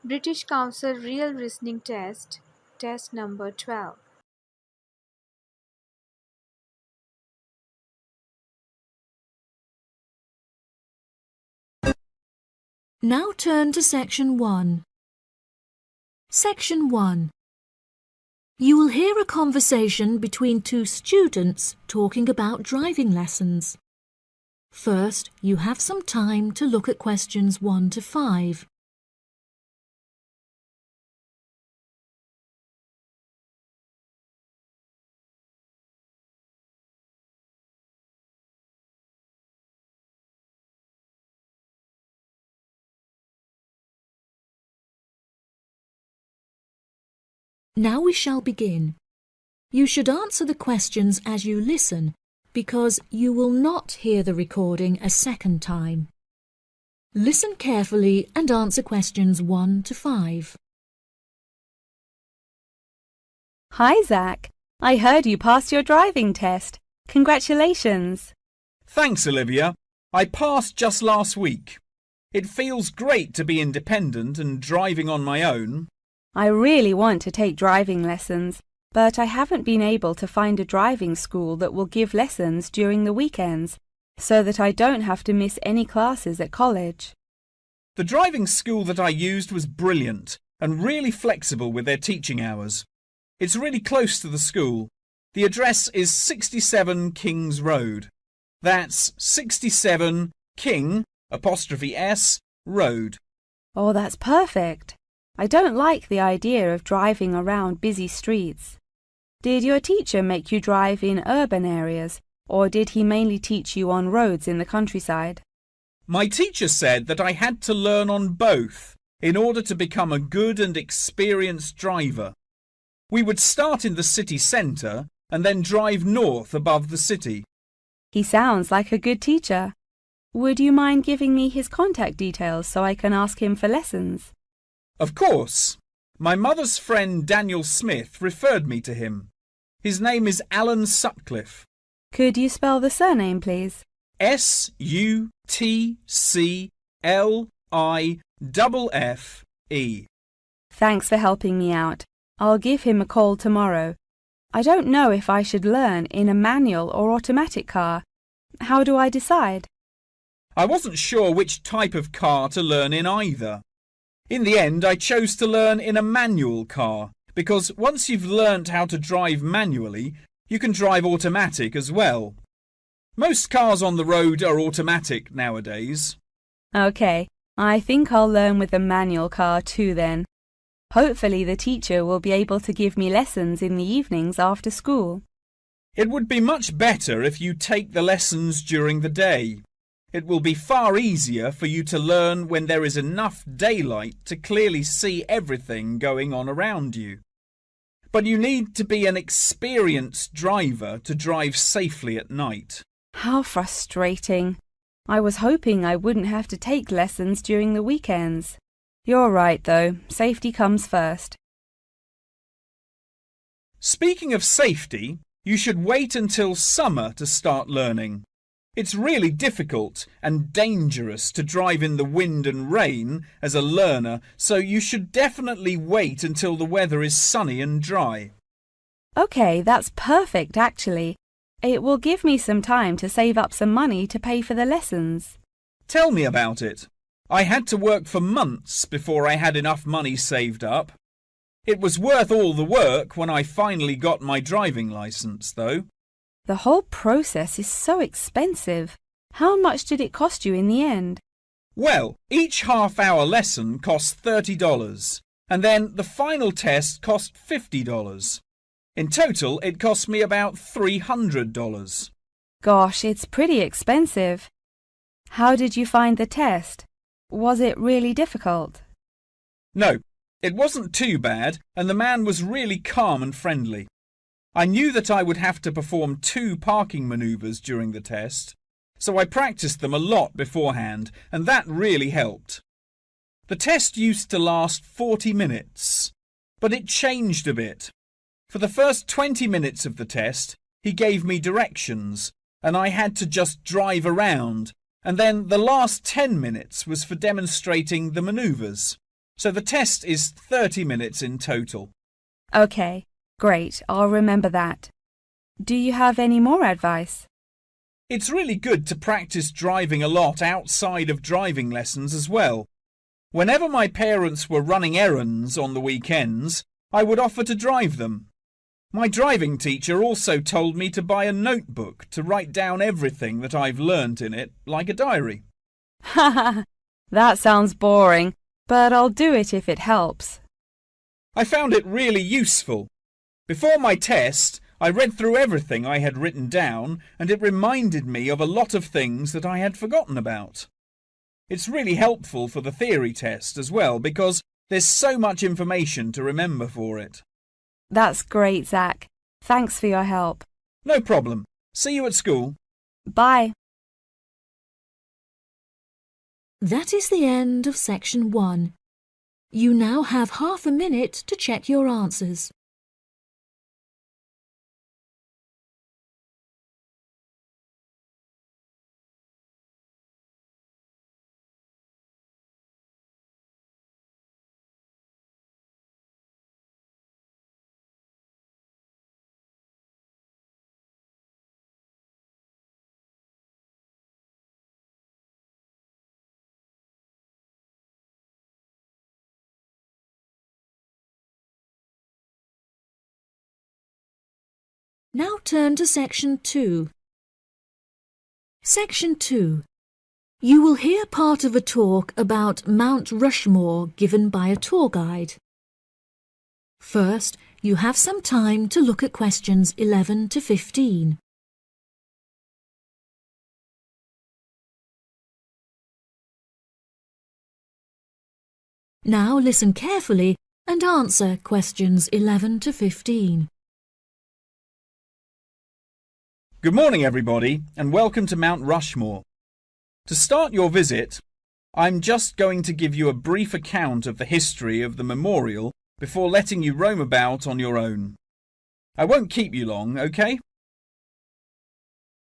British Council Real Listening Test, Test number 12. Now turn to Section 1. Section 1. You will hear a conversation between two students talking about driving lessons. First, you have some time to look at questions 1 to 5. Now we shall begin. You should answer the questions as you listen, because you will not hear the recording a second time. Listen carefully and answer questions 1 to 5. Hi, Zach. I heard you passed your driving test. Congratulations. Thanks, Olivia. I passed just last week. It feels great to be independent and driving on my own. I really want to take driving lessons, but I haven't been able to find a driving school that will give lessons during the weekends, so that I don't have to miss any classes at college. The driving school that I used was brilliant and really flexible with their teaching hours. It's really close to the school. The address is 67 Kings Road. That's 67 King '(S) Road. Oh, that's perfect. I don't like the idea of driving around busy streets. Did your teacher make you drive in urban areas, or did he mainly teach you on roads in the countryside? My teacher said that I had to learn on both in order to become a good and experienced driver. We would start in the city centre and then drive north above the city. He sounds like a good teacher. Would you mind giving me his contact details so I can ask him for lessons? Of course. My mother's friend Daniel Smith referred me to him. His name is Alan Sutcliffe. Could you spell the surname, please? Sutcliffe. Thanks for helping me out. I'll give him a call tomorrow. I don't know if I should learn in a manual or automatic car. How do I decide? I wasn't sure which type of car to learn in either. In the end, I chose to learn in a manual car because once you've learnt how to drive manually, you can drive automatic as well. Most cars on the road are automatic nowadays. OK, I think I'll learn with a manual car too then. Hopefully the teacher will be able to give me lessons in the evenings after school. It would be much better if you take the lessons during the day. It will be far easier for you to learn when there is enough daylight to clearly see everything going on around you. But you need to be an experienced driver to drive safely at night. How frustrating. I was hoping I wouldn't have to take lessons during the weekends. You're right, though. Safety comes first. Speaking of safety, you should wait until summer to start learning. It's really difficult and dangerous to drive in the wind and rain as a learner, so you should definitely wait until the weather is sunny and dry. OK, that's perfect, actually. It will give me some time to save up some money to pay for the lessons. Tell me about it. I had to work for months before I had enough money saved up. It was worth all the work when I finally got my driving licence, though. The whole process is so expensive. How much did it cost you in the end? Well, each half-hour lesson cost $30, and then the final test cost $50. In total, it cost me about $300. Gosh, it's pretty expensive. How did you find the test? Was it really difficult? No, it wasn't too bad, and the man was really calm and friendly. I knew that I would have to perform 2 parking manoeuvres during the test, so I practiced them a lot beforehand, and that really helped. The test used to last 40 minutes, but it changed a bit. For the first 20 minutes of the test, he gave me directions, and I had to just drive around, and then the last 10 minutes was for demonstrating the manoeuvres. So the test is 30 minutes in total. OK, great, I'll remember that. Do you have any more advice? It's really good to practice driving a lot outside of driving lessons as well. Whenever my parents were running errands on the weekends, I would offer to drive them. My driving teacher also told me to buy a notebook to write down everything that I've learnt in it, like a diary. Haha, that sounds boring, but I'll do it if it helps. I found it really useful. Before my test, I read through everything I had written down, and it reminded me of a lot of things that I had forgotten about. It's really helpful for the theory test as well, because there's so much information to remember for it. That's great, Zach. Thanks for your help. No problem. See you at school. Bye. That is the end of section 1. You now have half a minute to check your answers. Now turn to section 2. Section 2. You will hear part of a talk about Mount Rushmore given by a tour guide. First, you have some time to look at questions 11 to 15. Now listen carefully and answer questions 11 to 15. Good morning, everybody, and welcome to Mount Rushmore. To start your visit, I'm just going to give you a brief account of the history of the memorial before letting you roam about on your own. I won't keep you long, okay?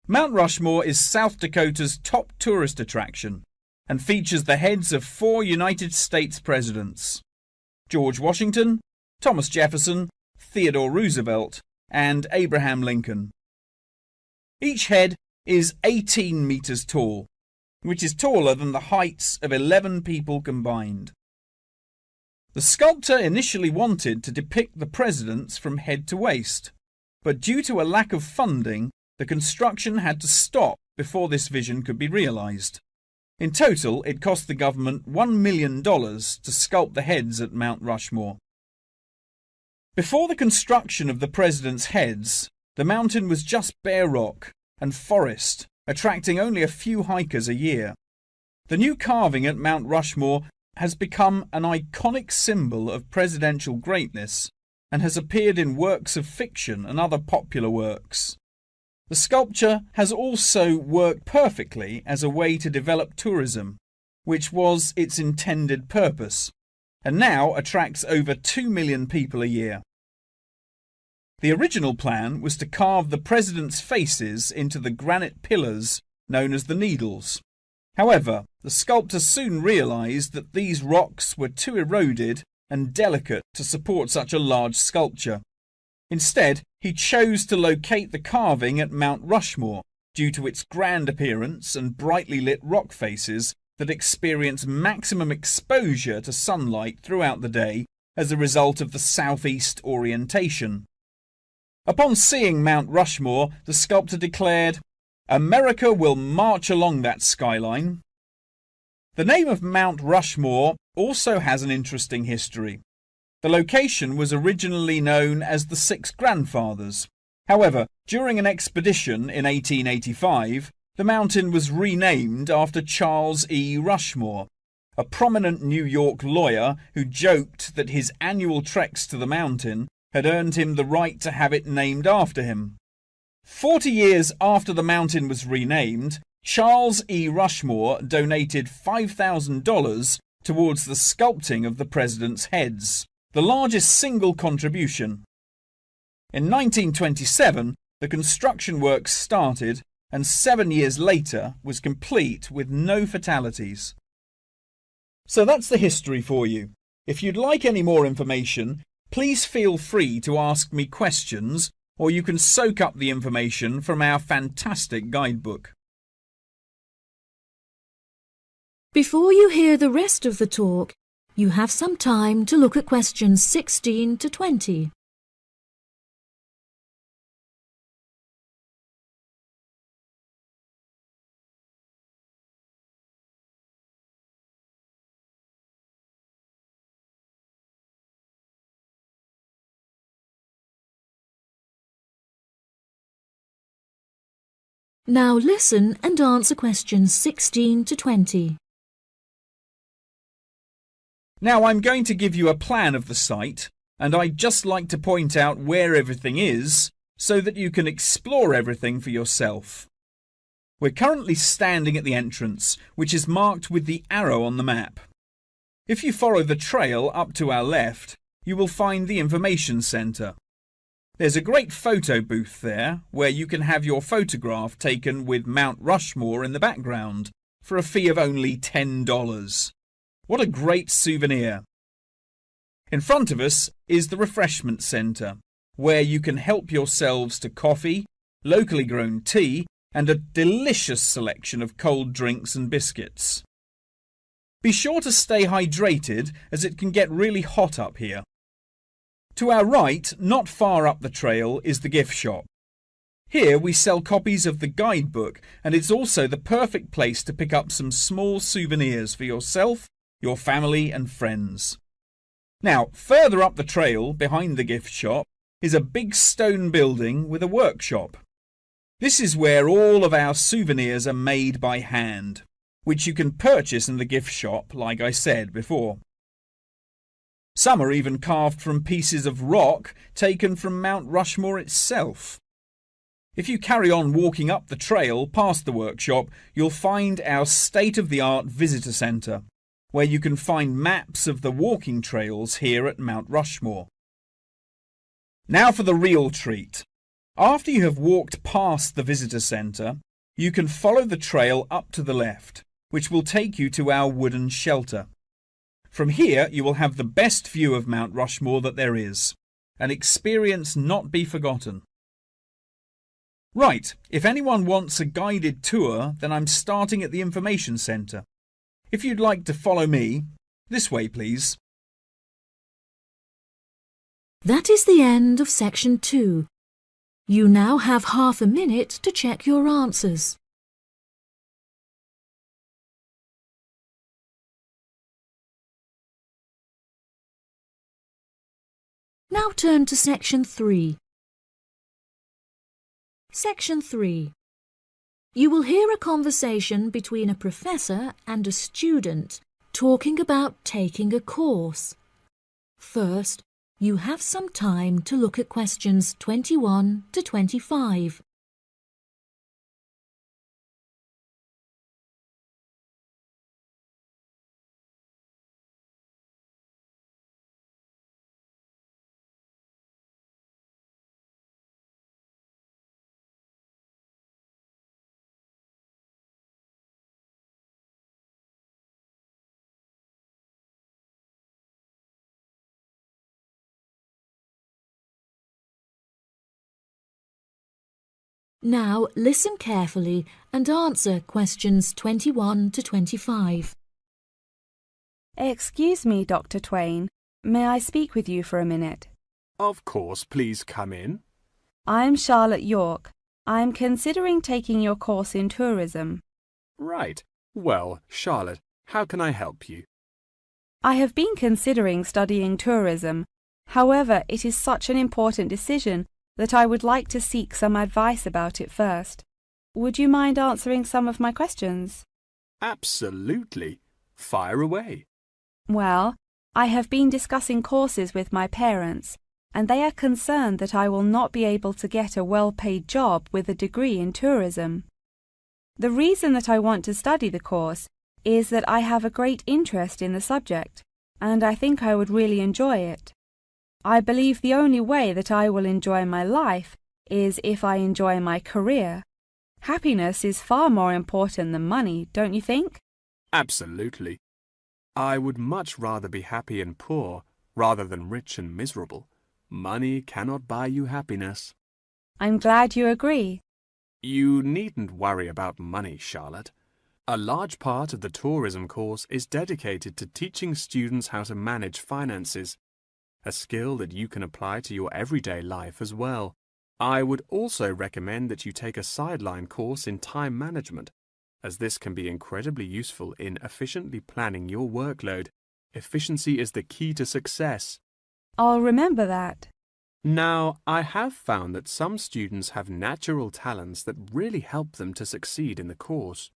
Mount Rushmore is South Dakota's top tourist attraction and features the heads of 4 United States presidents: George Washington, Thomas Jefferson, Theodore Roosevelt, and Abraham Lincoln. Each head is 18 meters tall, which is taller than the heights of 11 people combined. The sculptor initially wanted to depict the presidents from head to waist, but due to a lack of funding, the construction had to stop before this vision could be realized. In total, it cost the government $1 million to sculpt the heads at Mount Rushmore. Before the construction of the presidents' heads, the mountain was just bare rock and forest, attracting only a few hikers a year. The new carving at Mount Rushmore has become an iconic symbol of presidential greatness and has appeared in works of fiction and other popular works. The sculpture has also worked perfectly as a way to develop tourism, which was its intended purpose, and now attracts over 2 million people a year. The original plan was to carve the presidents' faces into the granite pillars known as the Needles. However, the sculptor soon realized that these rocks were too eroded and delicate to support such a large sculpture. Instead, he chose to locate the carving at Mount Rushmore due to its grand appearance and brightly lit rock faces that experience maximum exposure to sunlight throughout the day as a result of the southeast orientation. Upon seeing Mount Rushmore, the sculptor declared, "America will march along that skyline." The name of Mount Rushmore also has an interesting history. The location was originally known as the Six Grandfathers. However, during an expedition in 1885, the mountain was renamed after Charles E. Rushmore, a prominent New York lawyer who joked that his annual treks to the mountain had earned him the right to have it named after him. 40 years after the mountain was renamed, Charles E. Rushmore donated $5,000 towards the sculpting of the presidents' heads, the largest single contribution. In 1927, the construction work started and 7 years later was complete with no fatalities. So that's the history for you. If you'd like any more information, please feel free to ask me questions, or you can soak up the information from our fantastic guidebook. Before you hear the rest of the talk, you have some time to look at questions 16 to 20. Now listen and answer questions 16 to 20. Now I'm going to give you a plan of the site, and I'd just like to point out where everything is so that you can explore everything for yourself. We're currently standing at the entrance, which is marked with the arrow on the map. If you follow the trail up to our left, you will find the information centre. There's a great photo booth there where you can have your photograph taken with Mount Rushmore in the background for a fee of only $10. What a great souvenir! In front of us is the refreshment centre, where you can help yourselves to coffee, locally grown tea, and a delicious selection of cold drinks and biscuits. Be sure to stay hydrated as it can get really hot up here. To our right, not far up the trail, is the gift shop. Here we sell copies of the guidebook, and it's also the perfect place to pick up some small souvenirs for yourself, your family and friends. Now, further up the trail, behind the gift shop, is a big stone building with a workshop. This is where all of our souvenirs are made by hand, which you can purchase in the gift shop, like I said before. Some are even carved from pieces of rock taken from Mount Rushmore itself. If you carry on walking up the trail past the workshop, you'll find our state-of-the-art visitor centre, where you can find maps of the walking trails here at Mount Rushmore. Now for the real treat. After you have walked past the visitor centre, you can follow the trail up to the left, which will take you to our wooden shelter. From here you will have the best view of Mount Rushmore that there is, an experience not be forgotten. Right, if anyone wants a guided tour, then I'm starting at the information centre. If you'd like to follow me, this way please. That is the end of section 2. You now have half a minute to check your answers. Now turn to section 3. Section 3. You will hear a conversation between a professor and a student talking about taking a course. First, you have some time to look at questions 21 to 25. Now listen carefully and answer questions 21 to 25. Excuse me, Dr. Twain. May I speak with you for a minute? Of course, please come in. I'm Charlotte York. I'm considering taking your course in tourism. Right. Well, Charlotte, how can I help you? I have been considering studying tourism. However, it is such an important decision that I would like to seek some advice about it first. Would you mind answering some of my questions? Absolutely. Fire away. Well, I have been discussing courses with my parents, and they are concerned that I will not be able to get a well-paid job with a degree in tourism. The reason that I want to study the course is that I have a great interest in the subject, and I think I would really enjoy it. I believe the only way that I will enjoy my life is if I enjoy my career. Happiness is far more important than money, don't you think? Absolutely. I would much rather be happy and poor rather than rich and miserable. Money cannot buy you happiness. I'm glad you agree. You needn't worry about money, Charlotte. A large part of the tourism course is dedicated to teaching students how to manage finances, a skill that you can apply to your everyday life as well. I would also recommend that you take a sideline course in time management, as this can be incredibly useful in efficiently planning your workload. Efficiency is the key to success. I'll remember that. Now, I have found that some students have natural talents that really help them to succeed in the course.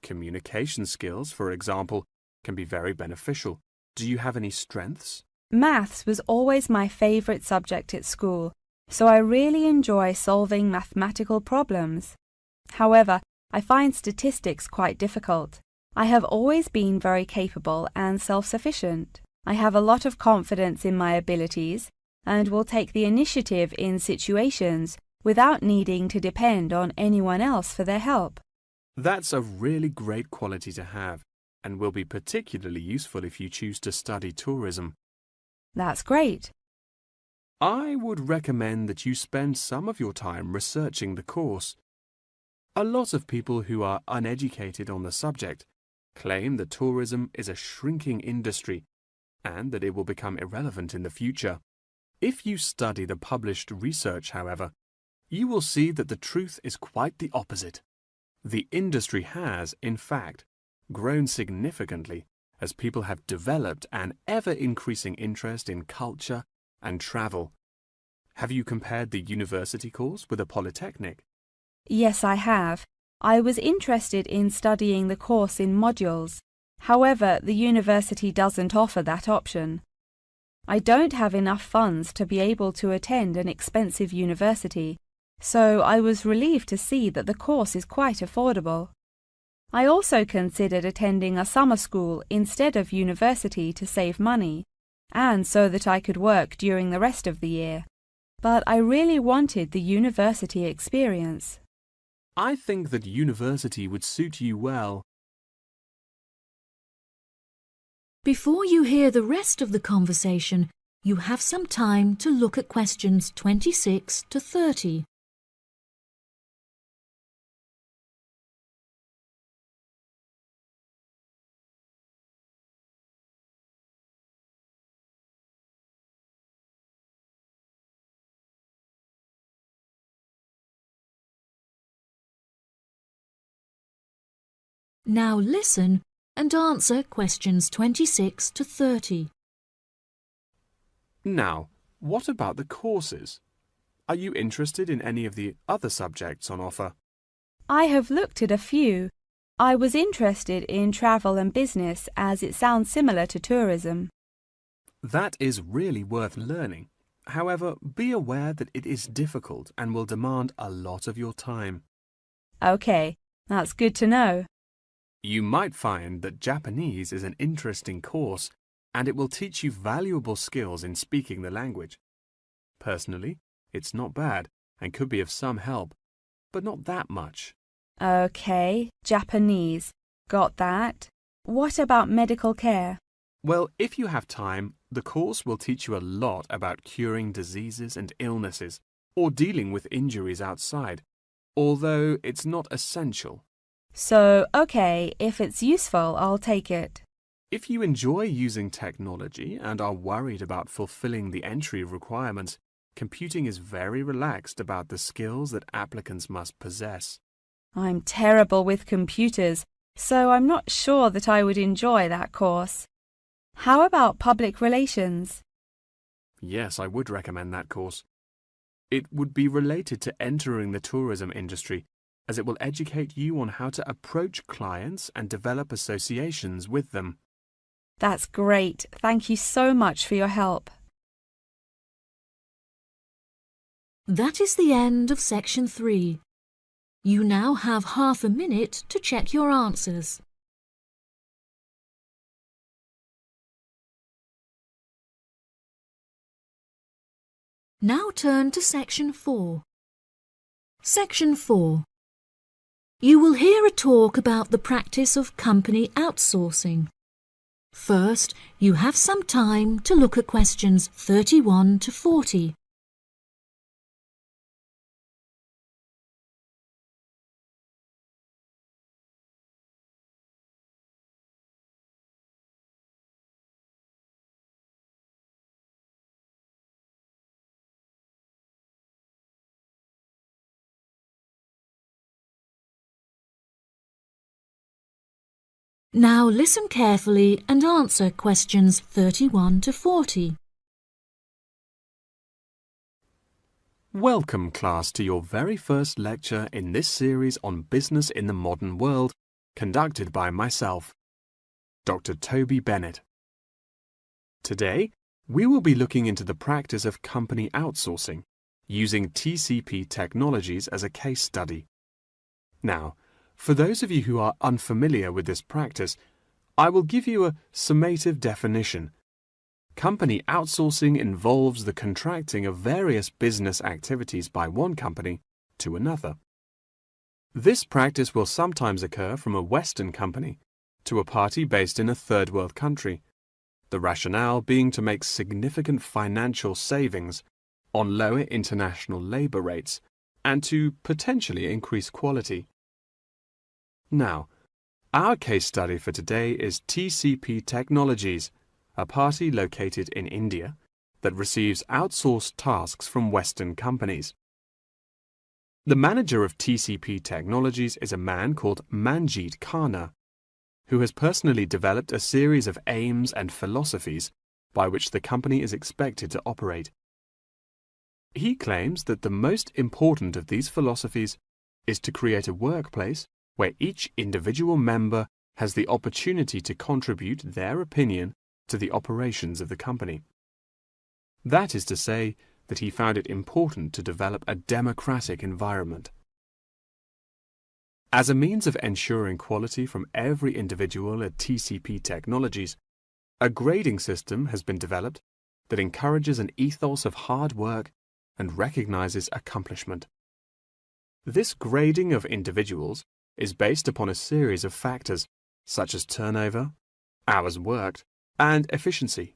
Communication skills, for example, can be very beneficial. Do you have any strengths? Maths was always my favourite subject at school, so I really enjoy solving mathematical problems. However, I find statistics quite difficult. I have always been very capable and self-sufficient. I have a lot of confidence in my abilities and will take the initiative in situations without needing to depend on anyone else for their help. That's a really great quality to have and will be particularly useful if you choose to study tourism. That's great. I would recommend that you spend some of your time researching the course. A lot of people who are uneducated on the subject claim that tourism is a shrinking industry and that it will become irrelevant in the future. If you study the published research, however, you will see that the truth is quite the opposite. The industry has, in fact, grown significantly as people have developed an ever-increasing interest in culture and travel. Have you compared the university course with a polytechnic? Yes, I have. I was interested in studying the course in modules. However, the university doesn't offer that option. I don't have enough funds to be able to attend an expensive university, so I was relieved to see that the course is quite affordable. I also considered attending a summer school instead of university to save money, and so that I could work during the rest of the year. But I really wanted the university experience. I think that university would suit you well. Before you hear the rest of the conversation, you have some time to look at questions 26 to 30. Now listen and answer questions 26 to 30. Now, what about the courses? Are you interested in any of the other subjects on offer? I have looked at a few. I was interested in travel and business as it sounds similar to tourism. That is really worth learning. However, be aware that it is difficult and will demand a lot of your time. Okay, that's good to know. You might find that Japanese is an interesting course and it will teach you valuable skills in speaking the language. Personally, it's not bad and could be of some help, but not that much. Okay, Japanese. Got that. What about medical care? Well, if you have time, the course will teach you a lot about curing diseases and illnesses or dealing with injuries outside, although it's not essential. So, okay, if it's useful, I'll take it. If you enjoy using technology and are worried about fulfilling the entry requirements, computing is very relaxed about the skills that applicants must possess. I'm terrible with computers, so I'm not sure that I would enjoy that course. How about public relations? Yes, I would recommend that course. It would be related to entering the tourism industry, as it will educate you on how to approach clients and develop associations with them. That's great. Thank you so much for your help. That is the end of section 3. You now have half a minute to check your answers. Now turn to section 4. Section 4. You will hear a talk about the practice of company outsourcing. First, you have some time to look at questions 31 to 40. Now listen carefully and answer questions 31 to 40. Welcome, class, to your very first lecture in this series on business in the modern world, conducted by myself, Dr. Toby Bennett. Today, we will be looking into the practice of company outsourcing, using TCP technologies as a case study. Now, for those of you who are unfamiliar with this practice, I will give you a summative definition. Company outsourcing involves the contracting of various business activities by one company to another. This practice will sometimes occur from a Western company to a party based in a third world country, the rationale being to make significant financial savings on lower international labour rates and to potentially increase quality. Now, our case study for today is TCP Technologies, a party located in India that receives outsourced tasks from Western companies. The manager of TCP Technologies is a man called Manjeet Khanna, who has personally developed a series of aims and philosophies by which the company is expected to operate. He claims that the most important of these philosophies is to create a workplace where each individual member has the opportunity to contribute their opinion to the operations of the company. That is to say that he found it important to develop a democratic environment. As a means of ensuring quality from every individual at TCP Technologies, a grading system has been developed that encourages an ethos of hard work and recognizes accomplishment. This grading of individuals is based upon a series of factors such as turnover, hours worked, and efficiency.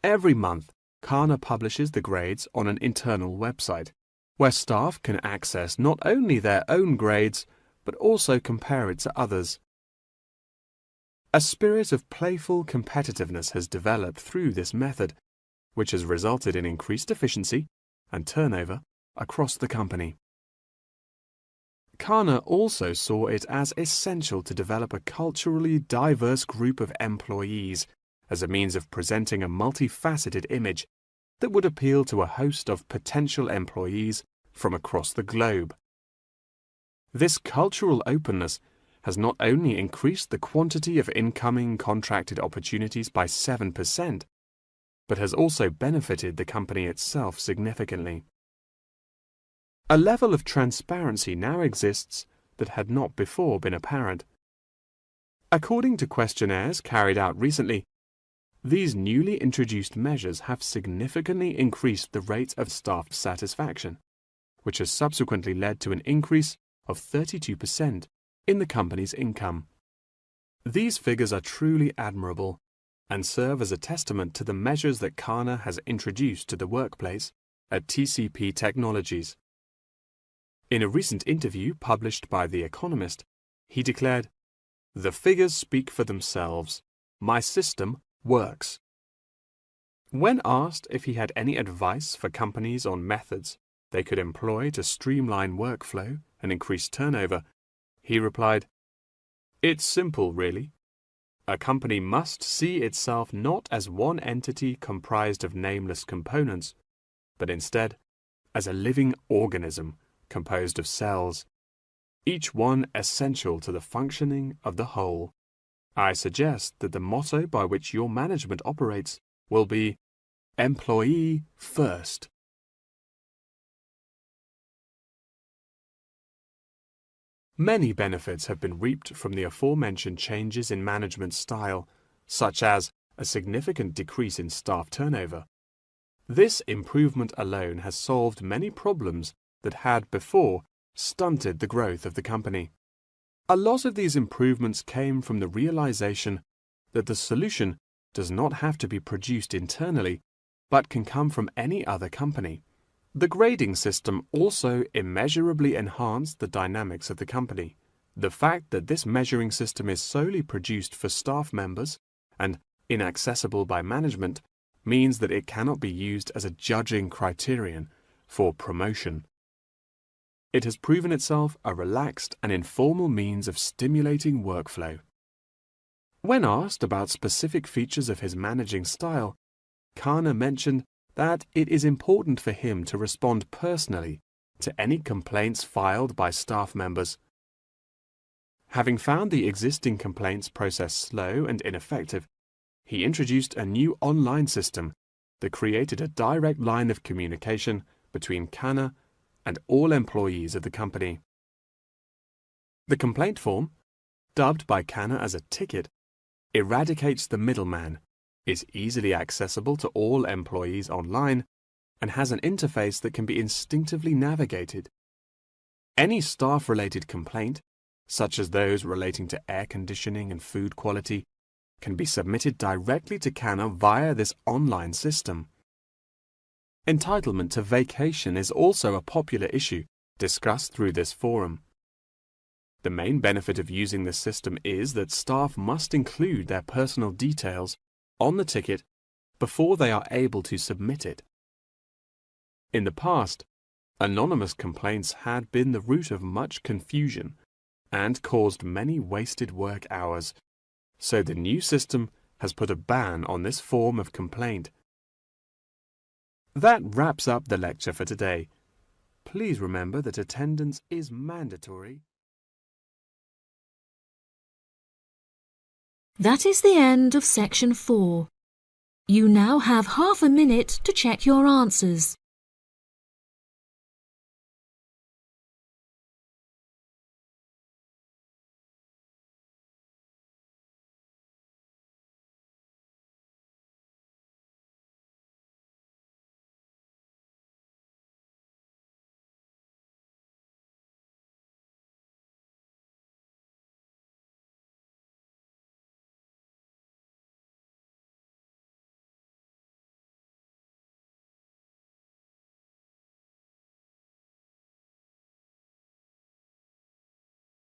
Every month, Khanna publishes the grades on an internal website, where staff can access not only their own grades, but also compare it to others. A spirit of playful competitiveness has developed through this method, which has resulted in increased efficiency and turnover across the company. Khanna also saw it as essential to develop a culturally diverse group of employees as a means of presenting a multifaceted image that would appeal to a host of potential employees from across the globe. This cultural openness has not only increased the quantity of incoming contracted opportunities by 7%, but has also benefited the company itself significantly. A level of transparency now exists that had not before been apparent. According to questionnaires carried out recently, these newly introduced measures have significantly increased the rate of staff satisfaction, which has subsequently led to an increase of 32% in the company's income. These figures are truly admirable and serve as a testament to the measures that Khanna has introduced to the workplace at TCP Technologies. In a recent interview published by The Economist, he declared, "The figures speak for themselves. My system works." When asked if he had any advice for companies on methods they could employ to streamline workflow and increase turnover, he replied, "It's simple, really. A company must see itself not as one entity comprised of nameless components, but instead as a living organism composed of cells, each one essential to the functioning of the whole. I suggest that the motto by which your management operates will be Employee First." Many benefits have been reaped from the aforementioned changes in management style, such as a significant decrease in staff turnover. This improvement alone has solved many problems that had before stunted the growth of the company. A lot of these improvements came from the realization that the solution does not have to be produced internally, but can come from any other company. The grading system also immeasurably enhanced the dynamics of the company. The fact that this measuring system is solely produced for staff members and inaccessible by management means that it cannot be used as a judging criterion for promotion. It has proven itself a relaxed and informal means of stimulating workflow. When asked about specific features of his managing style, Kana mentioned that it is important for him to respond personally to any complaints filed by staff members. Having found the existing complaints process slow and ineffective, he introduced a new online system that created a direct line of communication between Kana and all employees of the company. The complaint form, dubbed by Kana as a ticket, eradicates the middleman, is easily accessible to all employees online, and has an interface that can be instinctively navigated. Any staff-related complaint, such as those relating to air conditioning and food quality, can be submitted directly to Kana via this online system. Entitlement to vacation is also a popular issue discussed through this forum. The main benefit of using this system is that staff must include their personal details on the ticket before they are able to submit it. In the past, anonymous complaints had been the root of much confusion and caused many wasted work hours, so the new system has put a ban on this form of complaint. That wraps up the lecture for today. Please remember that attendance is mandatory. That is the end of section 4. You now have half a minute to check your answers.